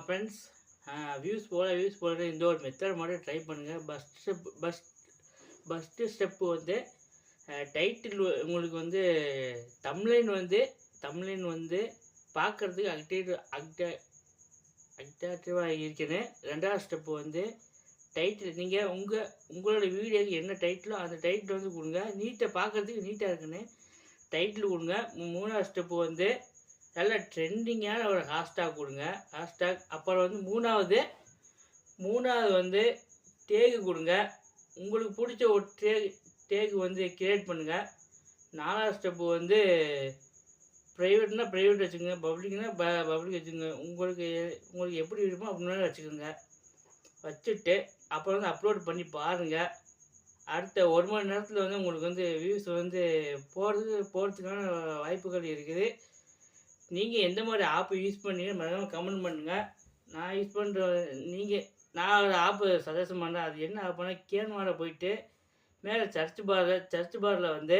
Friends, views போடுற இந்த ஒரு மெத்தட் மட்டும் ட்ரை பண்ணுங்கள். ஃபஸ்ட்டு ஸ்டெப்பு வந்து டைட்டில் உங்களுக்கு வந்து தம்ப்லைன் வந்து பார்க்குறதுக்கு அட்ராக்டிவாக இருக்கணும். ரெண்டாவது ஸ்டெப்பு வந்து டைட்டில் நீங்கள் உங்களோட வீடியோக்கு என்ன டைட்டிலோ அந்த டைட்டில் வந்து கொடுங்க. பார்க்குறதுக்கு நீட்டாக இருக்கணும், டைட்டில் கொடுங்க. மூணாவது ஸ்டெப்பு வந்து நல்ல ட்ரெண்டிங்கான ஒரு ஹேஷ்டாக் கொடுங்க. அப்புறம் வந்து மூணாவது வந்து டேகு கொடுங்க. உங்களுக்கு பிடிச்ச ஒரு டேகு வந்து கிரியேட் பண்ணுங்கள். நாலாவது ஸ்டெப்பு வந்து ப்ரைவேட்னா ப்ரைவேட் வச்சுக்கோங்க, பப்ளிக்னா பப்ளிக் வச்சுக்கோங்க. உங்களுக்கு எப்படி விருப்பமோ அப்படின்னாலும் வச்சுக்கோங்க. வச்சுட்டு அப்புறம் வந்து அப்லோட் பண்ணி பாருங்கள். அடுத்த 1 மணி நேரத்தில் வந்து உங்களுக்கு வந்து வியூஸ் வந்து போகிறதுக்கான வாய்ப்புகள் இருக்குது. நீங்கள் எந்த மாதிரி ஆப்பு யூஸ் பண்ணீங்க மறக்காமல் கமெண்ட் பண்ணுங்கள். நான் ஒரு ஆப்பு சஜஷன் பண்ணுறேன். அது என்ன ஆப்புனா, கேன்வாவில் போயிட்டு மேலே சர்ச் பாரில் வந்து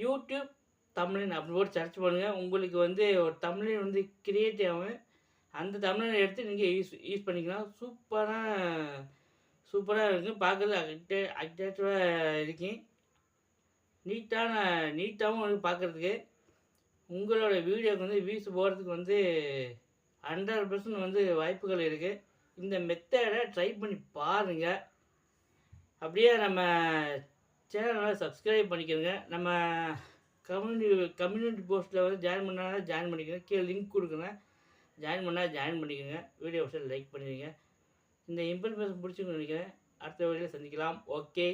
யூடியூப் தம்ப்லைன் அப்படி போட்டு சர்ச் பண்ணுங்கள். உங்களுக்கு வந்து ஒரு தம்ப்லைன் வந்து கிரியேட் ஆகும். அந்த தம்ப்லைனை எடுத்து நீங்கள் யூஸ் பண்ணிக்கலாம். சூப்பராக இருக்கும். பார்க்குறது அட்ராக்டிவாக இருக்கும். நீட்டாகவும் வந்து பார்க்குறதுக்கு. உங்களோட வீடியோக்கு வந்து வியூஸ் போகிறதுக்கு வந்து 100% வந்து வாய்ப்புகள் இருக்குது. இந்த மெத்தடை ட்ரை பண்ணி பாருங்கள். அப்படியே நம்ம சேனலை சப்ஸ்கிரைப் பண்ணிக்கிறங்க. நம்ம கம்யூனிட்டி போஸ்ட்டில் வந்து ஜாயின் பண்ணாலும் ஜாயின் பண்ணிக்கிறேன். கீழே லிங்க் கொடுக்குறேன். ஜாயின் பண்ணிக்கோங்க. வீடியோ லைக் பண்ணிடுங்க. இந்த இன்ஃபர்மேஷன் பிடிச்சிருக்குன்னு நினைக்கிறேன். அடுத்த வீடியோவில் சந்திக்கலாம். ஓகே.